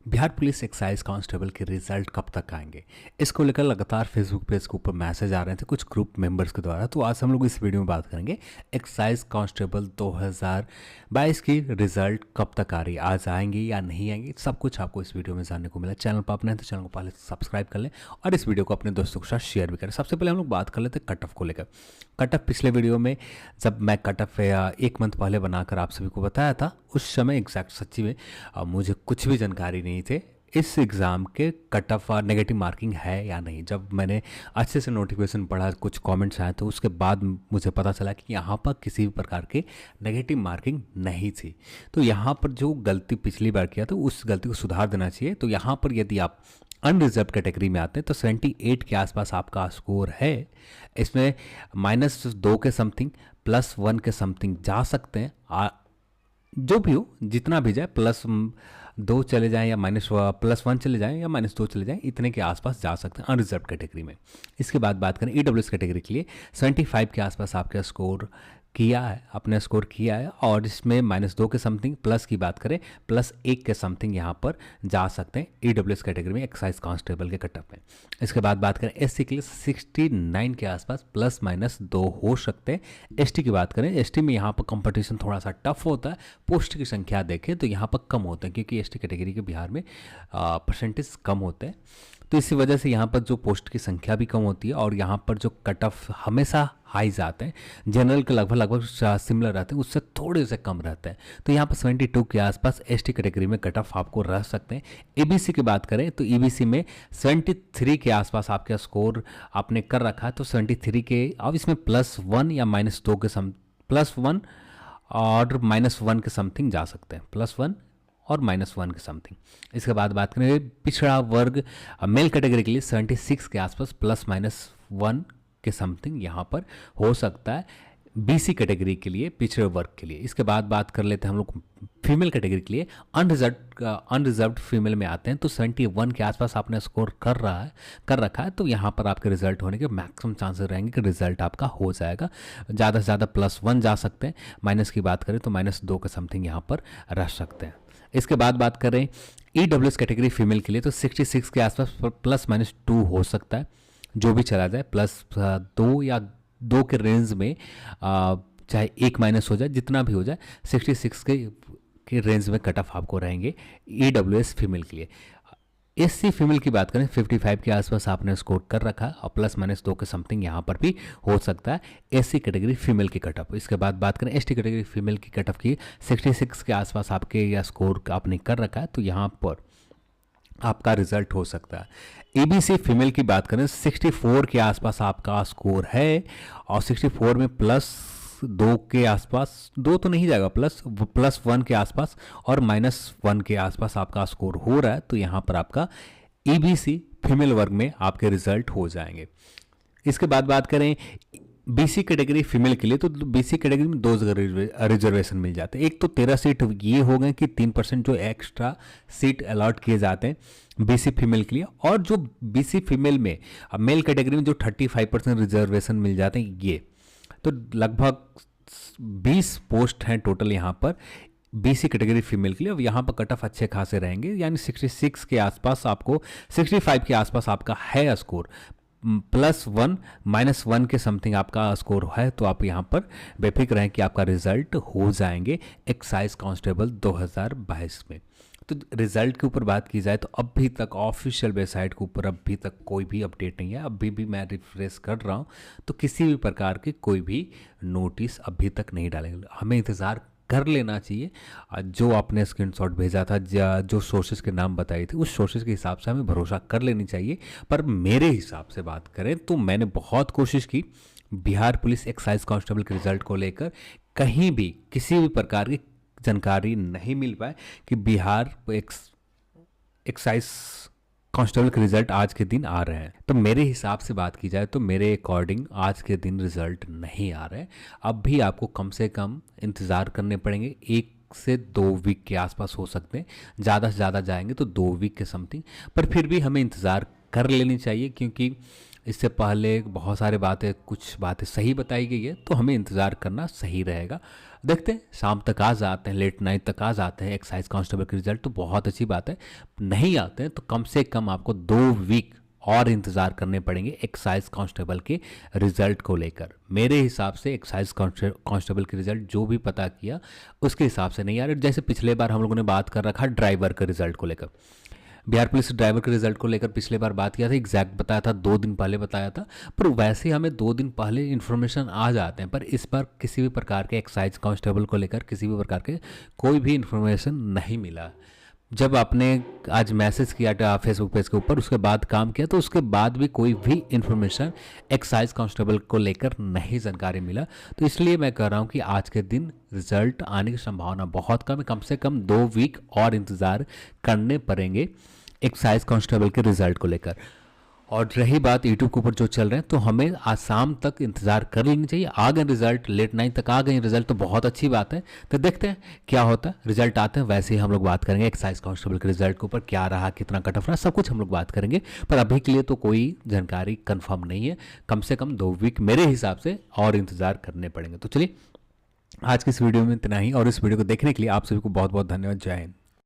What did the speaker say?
Bihar police excise constable के result कब तक आएंगे, इसको लेकर लगातार फेसबुक पेज के ऊपर मैसेज आ रहे थे कुछ ग्रुप मेंबर्स के द्वारा। तो आज हम लोग इस वीडियो में बात करेंगे एक्साइज कांस्टेबल 2022 की रिजल्ट कब तक आ रही है, आज आएंगे या नहीं आएंगे, सब कुछ आपको इस वीडियो में जानने को मिला। चैनल पर अपने तो चैनल को पहले सब्सक्राइब कर लें और इस वीडियो को अपने दोस्तों के साथ शेयर भी करें। सबसे पहले हम लोग बात कर लेते हैं कट ऑफ को लेकर। कट ऑफ पिछले वीडियो में जब मैं कट ऑफ एक मंथ पहले बनाकर आप सभी को बताया था, उस समय एग्जैक्ट सच्ची में मुझे कुछ भी जानकारी नहीं थे इस एग्ज़ाम के कट ऑफ नेगेटिव मार्किंग है या नहीं। जब मैंने अच्छे से नोटिफिकेशन पढ़ा, कुछ कमेंट्स आए तो उसके बाद मुझे पता चला कि यहाँ पर किसी भी प्रकार के नेगेटिव मार्किंग नहीं थी। तो यहाँ पर जो गलती पिछली बार किया था उस गलती को सुधार देना चाहिए। तो यहाँ पर यदि आप अनरिजर्व कैटेगरी में आते हैं तो 78 के आसपास आपका स्कोर है। इसमें -2 के समथिंग +1 के समथिंग जा सकते हैं। जो भी हो, जितना भी जाए, +2 चले जाएं या +1 चले जाएं या -2 चले जाएं, इतने के आसपास जा सकते हैं अनरिजर्व कैटेगरी में। इसके बाद बात करें ईडब्ल्यूएस कैटेगरी के लिए 75 के आसपास आपका स्कोर किया है, आपने स्कोर किया है और इसमें -2 के समथिंग, प्लस की बात करें +1 के समथिंग यहाँ पर जा सकते हैं ईडब्ल्यूएस कैटेगरी में एक्साइज कांस्टेबल के कटअप में। इसके बाद बात करें एससी के लिए 69 के आसपास +-2 हो सकते हैं। एसटी की बात करें, एसटी में यहाँ पर कंपटीशन थोड़ा सा टफ होता है। पोस्ट की संख्या देखें तो यहाँ पर कम होते हैं क्योंकि एसटी कैटेगरी के बिहार में परसेंटेज कम होते हैं। तो इसी वजह से यहाँ पर जो पोस्ट की संख्या भी कम होती है और यहाँ पर जो कट ऑफ हमेशा हाइज आते हैं, जनरल के लगभग सिमिलर रहते हैं, उससे थोड़े से कम रहते हैं। तो यहाँ पर 72 के आसपास एसटी कैटेगरी में कट ऑफ आपको रह सकते हैं। ईबीसी की बात करें तो ईबीसी में 73 के आसपास आपका स्कोर आपने कर रखा है। तो 73 के, अब इसमें +1 या -2 के +1 और -1 के समथिंग जा सकते हैं, +1 और -1 के समथिंग। इसके बाद बात करें पिछड़ा वर्ग मेल कैटेगरी के लिए 76 के आसपास +-1 के समथिंग यहाँ पर हो सकता है बीसी कैटेगरी के लिए, पिछड़े वर्ग के लिए। इसके बाद बात कर लेते हैं हम लोग फीमेल कैटेगरी के लिए। अनरिजर्व्ड फीमेल में आते हैं तो 71 के आसपास आपने स्कोर कर रखा है। तो यहाँ पर आपके रिजल्ट होने के मैक्सिमम चांसेस रहेंगे कि रिजल्ट आपका हो जाएगा। ज़्यादा से ज़्यादा +1 जा सकते हैं। माइनस की बात करें तो -2 के समथिंग यहाँ पर रह सकते हैं। इसके बाद बात करें ईडब्ल्यूएस कैटेगरी फीमेल के लिए तो 66 के आसपास +-2 हो सकता है। जो भी चला जाए +2 या 2 के रेंज में, चाहे 1 माइनस हो जाए, जितना भी हो जाए, 66 के रेंज में कट ऑफ आपको रहेंगे ईडब्ल्यूएस फीमेल के लिए। एससी फीमेल की बात करें 55 के आसपास आपने स्कोर कर रखा है और +-2 के समथिंग यहाँ पर भी हो सकता है एससी कैटेगरी फीमेल की कट ऑफ। इसके बाद बात करें एसटी कैटेगरी फीमेल की कट ऑफ की 66 के आसपास आपके या स्कोर आपने कर रखा है, तो यहाँ पर आपका रिजल्ट हो सकता है। ईबीसी फीमेल की बात करें 64 के आसपास आपका स्कोर है और 64 में +2 के आसपास, 2 तो नहीं जाएगा, +1 के आसपास और -1 के आसपास आपका स्कोर हो रहा है। तो यहाँ पर आपका ईबीसी फीमेल वर्ग में आपके रिजल्ट हो जाएंगे। इसके बाद बात करें बीसी कैटेगरी फीमेल के लिए तो बीसी कैटेगरी में 2 जगह रिजर्वेशन मिल जाते हैं। एक तो 13 सीट ये हो गए कि 3% जो एक्स्ट्रा सीट अलॉट किए जाते हैं बीसी फीमेल के लिए, और जो बीसी फीमेल में मेल कैटेगरी में जो 35% रिजर्वेशन मिल जाते हैं, ये तो लगभग 20 पोस्ट हैं टोटल यहाँ पर बीसी कैटेगरी फीमेल के लिए। अब यहाँ पर कट ऑफ अच्छे खासे रहेंगे, यानी 66 के आसपास आपको, 65 के आसपास आपका है स्कोर, +1 -1 के समथिंग आपका स्कोर है। तो आप यहाँ पर बेफिक्र रहें कि आपका रिजल्ट हो जाएंगे एक्साइज कांस्टेबल 2022 में। तो रिजल्ट के ऊपर बात की जाए तो अभी तक ऑफिशियल वेबसाइट के ऊपर अभी तक कोई भी अपडेट नहीं है। अभी भी मैं रिफ्रेश कर रहा हूँ तो किसी भी प्रकार के कोई भी नोटिस अभी तक नहीं डालेंगे। हमें इंतज़ार कर लेना चाहिए। जो आपने स्क्रीनशॉट भेजा था, जो सोर्सेज के नाम बताए थे, उस सोर्सेज के हिसाब से हमें भरोसा कर लेनी चाहिए। पर मेरे हिसाब से बात करें तो मैंने बहुत कोशिश की बिहार पुलिस एक्साइज कांस्टेबल के रिजल्ट को लेकर, कहीं भी किसी भी प्रकार की जानकारी नहीं मिल पाए कि बिहार एक्साइज कांस्टेबल के रिजल्ट आज के दिन आ रहे हैं। तो मेरे हिसाब से बात की जाए तो मेरे अकॉर्डिंग आज के दिन रिजल्ट नहीं आ रहे हैं। अब भी आपको कम से कम इंतज़ार करने पड़ेंगे, 1 से 2 वीक के आसपास हो सकते हैं, ज़्यादा से ज़्यादा जाएंगे तो 2 वीक के समथिंग, पर फिर भी हमें इंतज़ार कर लेनी चाहिए क्योंकि इससे पहले बहुत सारे बातें, कुछ बातें सही बताई गई है, तो हमें इंतज़ार करना सही रहेगा। देखते हैं, शाम तक आ जाते हैं, लेट नाइट तक आ जाते हैं एक्साइज कांस्टेबल के रिजल्ट, तो बहुत अच्छी बात है। नहीं आते हैं तो कम से कम आपको 2 वीक और इंतज़ार करने पड़ेंगे एक्साइज कांस्टेबल के रिज़ल्ट को लेकर। मेरे हिसाब से एक्साइज कांस्टेबल के रिज़ल्ट जो भी पता किया उसके हिसाब से नहीं आ रहे। जैसे पिछले बार हम लोगों ने बात कर रखा ड्राइवर के रिज़ल्ट को लेकर, बिहार पुलिस ड्राइवर के रिजल्ट को लेकर पिछले बार बात किया था, एग्जैक्ट बताया था, 2 दिन पहले बताया था, पर वैसे ही हमें 2 दिन पहले इन्फॉर्मेशन आ जाते हैं। पर इस बार किसी भी प्रकार के एक्साइज कांस्टेबल को लेकर किसी भी प्रकार के कोई भी इन्फॉर्मेशन नहीं मिला। जब आपने आज मैसेज किया फेसबुक पेज के ऊपर, उसके बाद काम किया, तो उसके बाद भी कोई भी इन्फॉर्मेशन एक्साइज कांस्टेबल को लेकर नहीं जानकारी मिला। तो इसलिए मैं कह रहा हूँ कि आज के दिन रिजल्ट आने की संभावना बहुत कम से कम 2 वीक और इंतज़ार करने पड़ेंगे एक्साइज कांस्टेबल के रिजल्ट को लेकर। और रही बात यूट्यूब के ऊपर जो चल रहे हैं, तो हमें आज शाम तक इंतजार कर लेनी चाहिए। आ गए रिजल्ट, लेट नाइट तक आ गए रिजल्ट, तो बहुत अच्छी बात है। तो देखते हैं क्या होता है, रिजल्ट आते हैं वैसे ही हम लोग बात करेंगे एक्साइज कांस्टेबल के रिजल्ट के ऊपर, क्या रहा, कितना कट ऑफ रहा, सब कुछ हम लोग बात करेंगे। पर अभी के लिए तो कोई जानकारी कंफर्म नहीं है, कम से कम 2 वीक मेरे हिसाब से और इंतजार करने पड़ेंगे। तो चलिए, आज की इस वीडियो में इतना ही, और इस वीडियो को देखने के लिए आप सभी को बहुत बहुत धन्यवाद। जय हिंद।